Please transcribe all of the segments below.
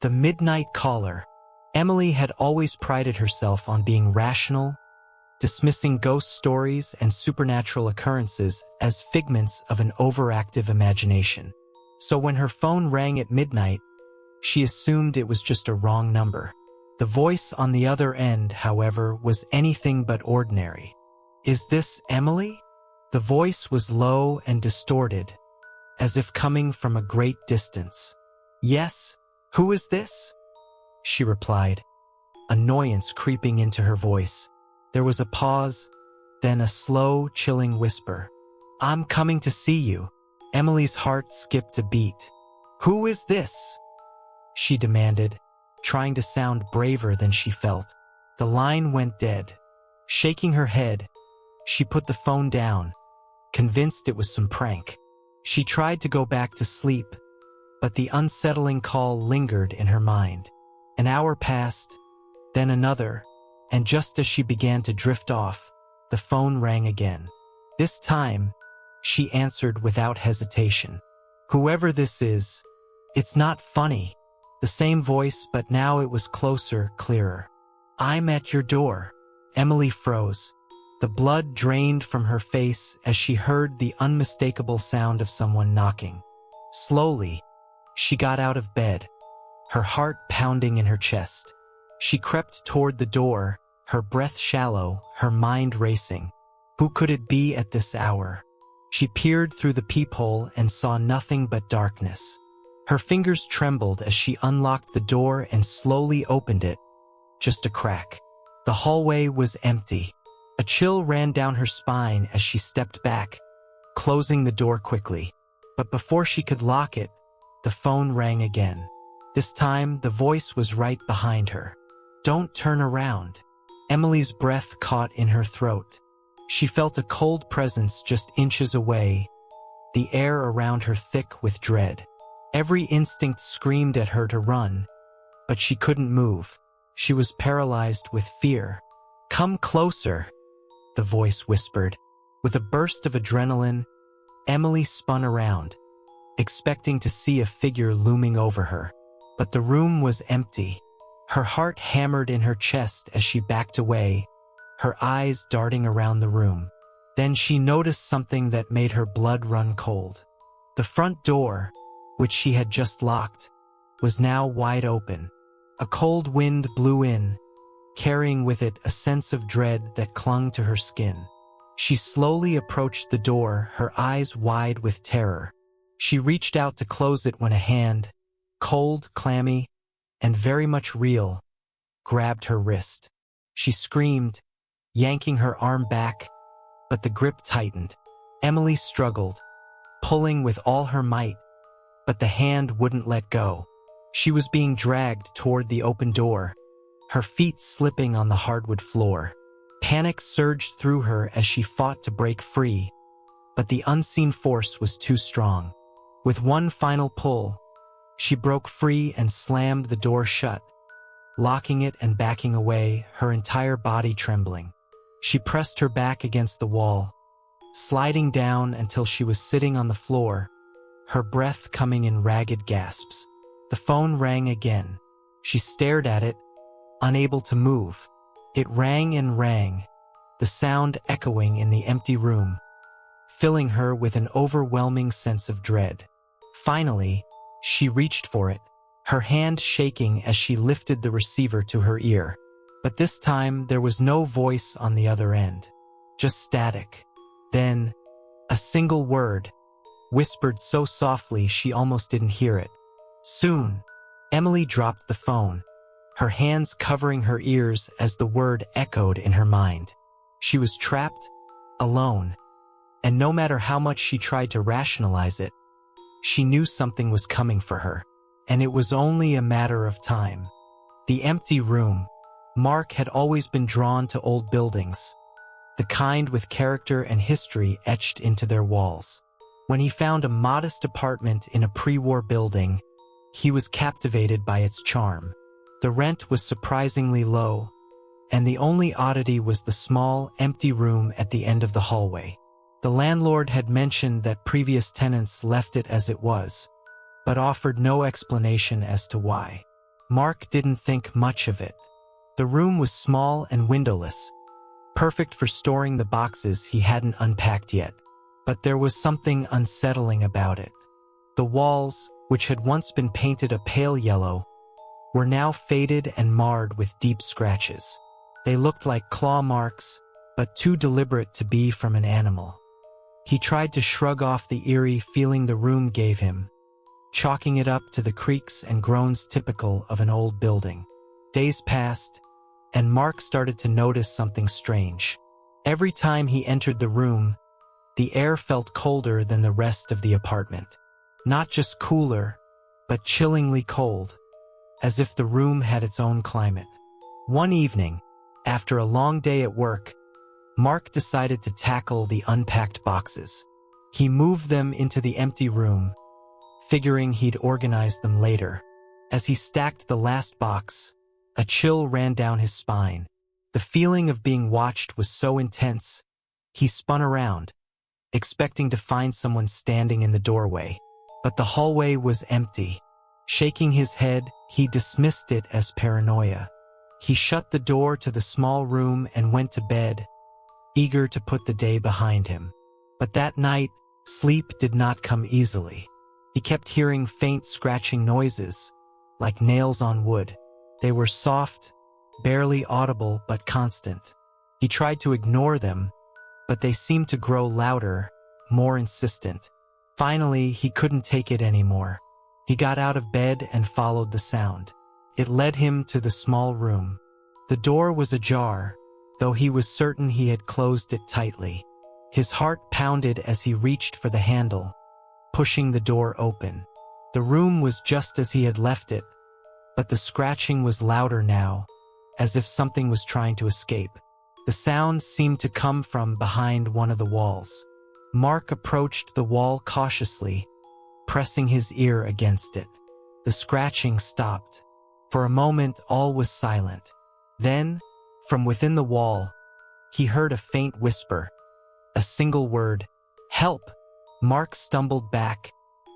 The midnight caller. Emily had always prided herself on being rational, dismissing ghost stories and supernatural occurrences as figments of an overactive imagination. So when her phone rang at midnight, she assumed it was just a wrong number. The voice on the other end, however, was anything but ordinary. "Is this Emily?" The voice was low and distorted, as if coming from a great distance. "Yes, who is this?" she replied, annoyance creeping into her voice. There was a pause, then a slow, chilling whisper. "I'm coming to see you." Emily's heart skipped a beat. "Who is this?" she demanded, trying to sound braver than she felt. The line went dead. Shaking her head, she put the phone down, convinced it was some prank. She tried to go back to sleep, but the unsettling call lingered in her mind. An hour passed, then another, and just as she began to drift off, the phone rang again. This time, she answered without hesitation. "Whoever this is, it's not funny." The same voice, but now it was closer, clearer. "I'm at your door." Emily froze. The blood drained from her face as she heard the unmistakable sound of someone knocking. Slowly, she got out of bed, her heart pounding in her chest. She crept toward the door, her breath shallow, her mind racing. Who could it be at this hour? She peered through the peephole and saw nothing but darkness. Her fingers trembled as she unlocked the door and slowly opened it. Just a crack. The hallway was empty. A chill ran down her spine as she stepped back, closing the door quickly. But before she could lock it, the phone rang again. This time, the voice was right behind her. "Don't turn around." Emily's breath caught in her throat. She felt a cold presence just inches away, the air around her thick with dread. Every instinct screamed at her to run, but she couldn't move. She was paralyzed with fear. "Come closer," the voice whispered. With a burst of adrenaline, Emily spun around, expecting to see a figure looming over her. But the room was empty. Her heart hammered in her chest as she backed away, her eyes darting around the room. Then she noticed something that made her blood run cold. The front door, which she had just locked, was now wide open. A cold wind blew in, carrying with it a sense of dread that clung to her skin. She slowly approached the door, her eyes wide with terror. She reached out to close it when a hand, cold, clammy, and very much real, grabbed her wrist. She screamed, yanking her arm back, but the grip tightened. Emily struggled, pulling with all her might, but the hand wouldn't let go. She was being dragged toward the open door, her feet slipping on the hardwood floor. Panic surged through her as she fought to break free, but the unseen force was too strong. With one final pull, she broke free and slammed the door shut, locking it and backing away, her entire body trembling. She pressed her back against the wall, sliding down until she was sitting on the floor, her breath coming in ragged gasps. The phone rang again. She stared at it, unable to move. It rang and rang, the sound echoing in the empty room, filling her with an overwhelming sense of dread. Finally, she reached for it, her hand shaking as she lifted the receiver to her ear. But this time, there was no voice on the other end, just static. Then, a single word, whispered so softly she almost didn't hear it. "Soon." Emily dropped the phone, her hands covering her ears as the word echoed in her mind. She was trapped, alone, and no matter how much she tried to rationalize it, she knew something was coming for her, and it was only a matter of time. The empty room. Mark had always been drawn to old buildings, the kind with character and history etched into their walls. When he found a modest apartment in a pre-war building, he was captivated by its charm. The rent was surprisingly low, and the only oddity was the small, empty room at the end of the hallway. The landlord had mentioned that previous tenants left it as it was, but offered no explanation as to why. Mark didn't think much of it. The room was small and windowless, perfect for storing the boxes he hadn't unpacked yet. But there was something unsettling about it. The walls, which had once been painted a pale yellow, were now faded and marred with deep scratches. They looked like claw marks, but too deliberate to be from an animal. He tried to shrug off the eerie feeling the room gave him, chalking it up to the creaks and groans typical of an old building. Days passed, and Mark started to notice something strange. Every time he entered the room, the air felt colder than the rest of the apartment. Not just cooler, but chillingly cold, as if the room had its own climate. One evening, after a long day at work, Mark decided to tackle the unpacked boxes. He moved them into the empty room, figuring he'd organize them later. As he stacked the last box, a chill ran down his spine. The feeling of being watched was so intense, he spun around, expecting to find someone standing in the doorway. But the hallway was empty. Shaking his head, he dismissed it as paranoia. He shut the door to the small room and went to bed, eager to put the day behind him. But that night, sleep did not come easily. He kept hearing faint scratching noises, like nails on wood. They were soft, barely audible but constant. He tried to ignore them, but they seemed to grow louder, more insistent. Finally, he couldn't take it anymore. He got out of bed and followed the sound. It led him to the small room. The door was ajar, though he was certain he had closed it tightly. His heart pounded as he reached for the handle, pushing the door open. The room was just as he had left it, but the scratching was louder now, as if something was trying to escape. The sound seemed to come from behind one of the walls. Mark approached the wall cautiously, pressing his ear against it. The scratching stopped. For a moment, all was silent. Then, from within the wall, he heard a faint whisper. A single word, "Help!" Mark stumbled back,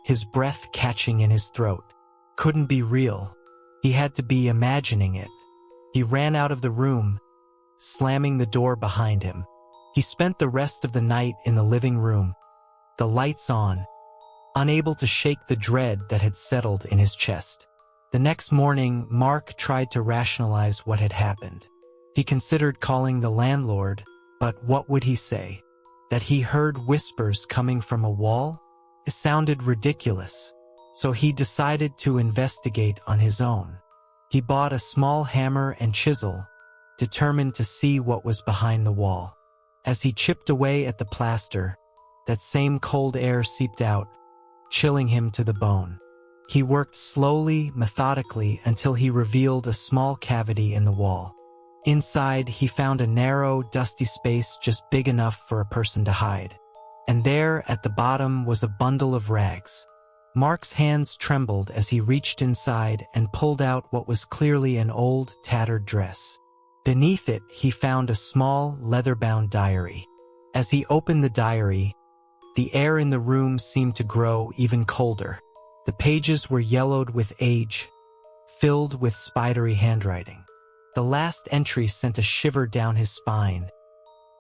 his breath catching in his throat. Couldn't be real. He had to be imagining it. He ran out of the room, slamming the door behind him. He spent the rest of the night in the living room, the lights on, unable to shake the dread that had settled in his chest. The next morning, Mark tried to rationalize what had happened. He considered calling the landlord, but what would he say? That he heard whispers coming from a wall? It sounded ridiculous, so he decided to investigate on his own. He bought a small hammer and chisel, determined to see what was behind the wall. As he chipped away at the plaster, that same cold air seeped out, chilling him to the bone. He worked slowly, methodically, until he revealed a small cavity in the wall. Inside, he found a narrow, dusty space just big enough for a person to hide. And there, at the bottom, was a bundle of rags. Mark's hands trembled as he reached inside and pulled out what was clearly an old, tattered dress. Beneath it, he found a small, leather-bound diary. As he opened the diary, the air in the room seemed to grow even colder. The pages were yellowed with age, filled with spidery handwriting. The last entry sent a shiver down his spine.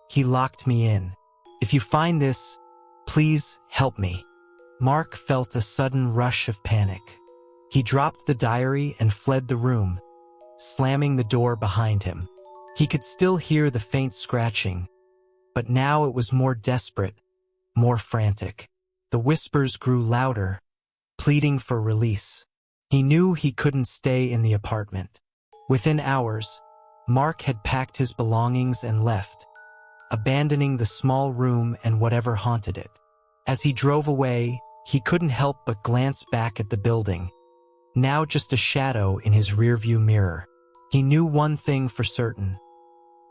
"He locked me in. If you find this, please help me." Mark felt a sudden rush of panic. He dropped the diary and fled the room, slamming the door behind him. He could still hear the faint scratching, but now it was more desperate, more frantic. The whispers grew louder, pleading for release. He knew he couldn't stay in the apartment. Within hours, Mark had packed his belongings and left, abandoning the small room and whatever haunted it. As he drove away, he couldn't help but glance back at the building, now just a shadow in his rearview mirror. He knew one thing for certain.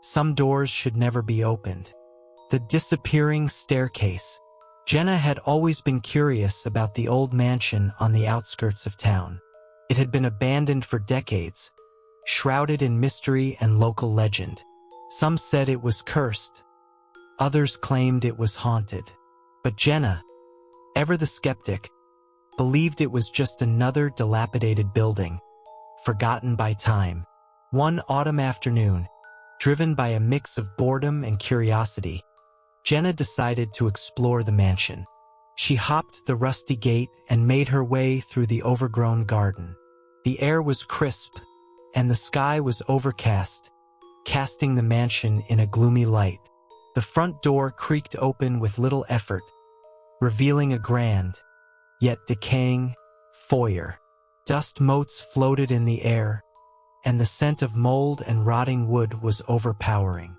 Some doors should never be opened. The disappearing staircase. Jenna had always been curious about the old mansion on the outskirts of town. It had been abandoned for decades, shrouded in mystery and local legend. Some said it was cursed. Others claimed it was haunted. But Jenna, ever the skeptic, believed it was just another dilapidated building, forgotten by time. One autumn afternoon, driven by a mix of boredom and curiosity, Jenna decided to explore the mansion. She hopped the rusty gate and made her way through the overgrown garden. The air was crisp, and the sky was overcast, casting the mansion in a gloomy light. The front door creaked open with little effort, revealing a grand, yet decaying, foyer. Dust motes floated in the air, and the scent of mold and rotting wood was overpowering.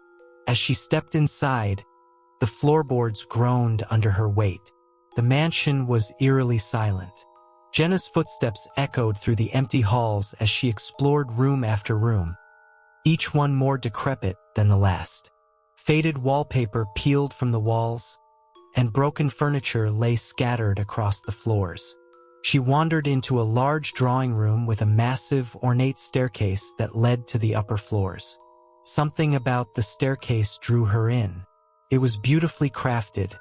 As she stepped inside, the floorboards groaned under her weight. The mansion was eerily silent. Jenna's footsteps echoed through the empty halls as she explored room after room, each one more decrepit than the last. Faded wallpaper peeled from the walls, and broken furniture lay scattered across the floors. She wandered into a large drawing room with a massive, ornate staircase that led to the upper floors. Something about the staircase drew her in. It was beautifully crafted,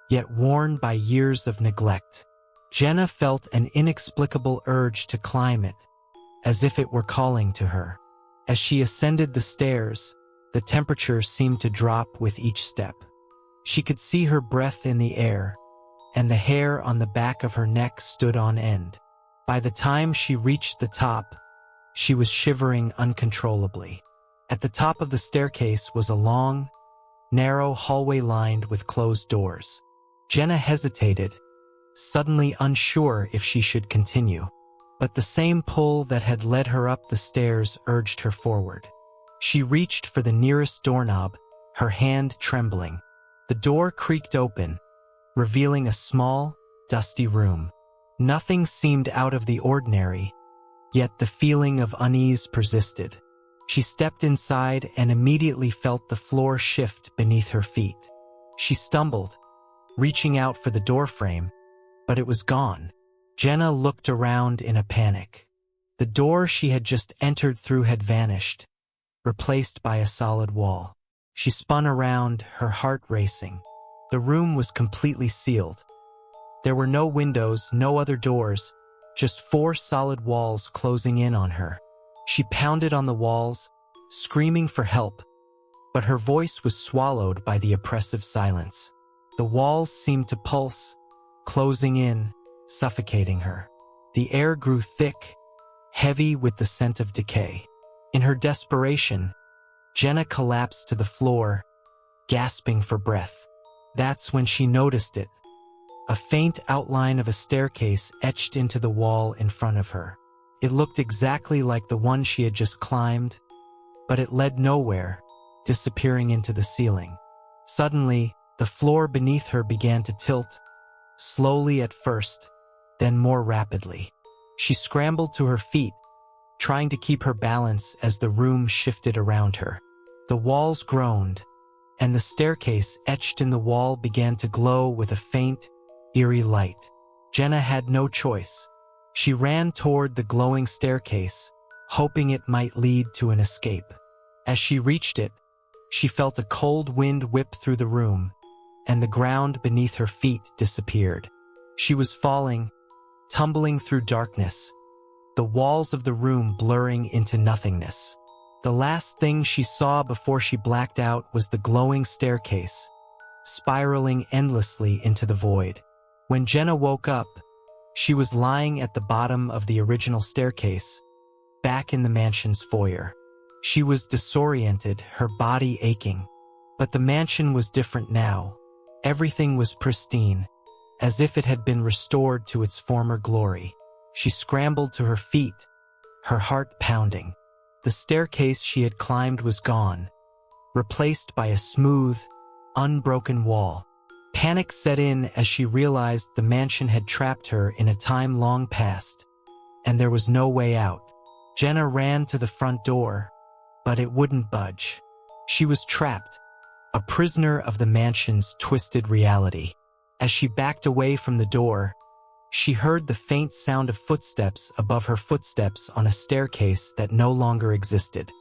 yet worn by years of neglect. Jenna felt an inexplicable urge to climb it, as if it were calling to her. As she ascended the stairs, the temperature seemed to drop with each step. She could see her breath in the air, and the hair on the back of her neck stood on end. By the time she reached the top, she was shivering uncontrollably. At the top of the staircase was a long, narrow hallway lined with closed doors. Jenna hesitated, suddenly unsure if she should continue. But the same pull that had led her up the stairs urged her forward. She reached for the nearest doorknob, her hand trembling. The door creaked open, revealing a small, dusty room. Nothing seemed out of the ordinary, yet the feeling of unease persisted. She stepped inside and immediately felt the floor shift beneath her feet. She stumbled, reaching out for the doorframe, but it was gone. Jenna looked around in a panic. The door she had just entered through had vanished, replaced by a solid wall. She spun around, her heart racing. The room was completely sealed. There were no windows, no other doors, just 4 solid walls closing in on her. She pounded on the walls, screaming for help, but her voice was swallowed by the oppressive silence. The walls seemed to pulse, closing in, suffocating her. The air grew thick, heavy with the scent of decay. In her desperation, Jenna collapsed to the floor, gasping for breath. That's when she noticed it. A faint outline of a staircase etched into the wall in front of her. It looked exactly like the one she had just climbed, but it led nowhere, disappearing into the ceiling. Suddenly, the floor beneath her began to tilt, slowly at first, then more rapidly. She scrambled to her feet, trying to keep her balance as the room shifted around her. The walls groaned, and the staircase etched in the wall began to glow with a faint, eerie light. Jenna had no choice. She ran toward the glowing staircase, hoping it might lead to an escape. As she reached it, she felt a cold wind whip through the room, and the ground beneath her feet disappeared. She was falling, tumbling through darkness, the walls of the room blurring into nothingness. The last thing she saw before she blacked out was the glowing staircase, spiraling endlessly into the void. When Jenna woke up, she was lying at the bottom of the original staircase, back in the mansion's foyer. She was disoriented, her body aching. But the mansion was different now. Everything was pristine, as if it had been restored to its former glory. She scrambled to her feet, her heart pounding. The staircase she had climbed was gone, replaced by a smooth, unbroken wall. Panic set in as she realized the mansion had trapped her in a time long past, and there was no way out. Jenna ran to the front door, but it wouldn't budge. She was trapped, a prisoner of the mansion's twisted reality. As she backed away from the door, she heard the faint sound of footsteps above her footsteps on a staircase that no longer existed.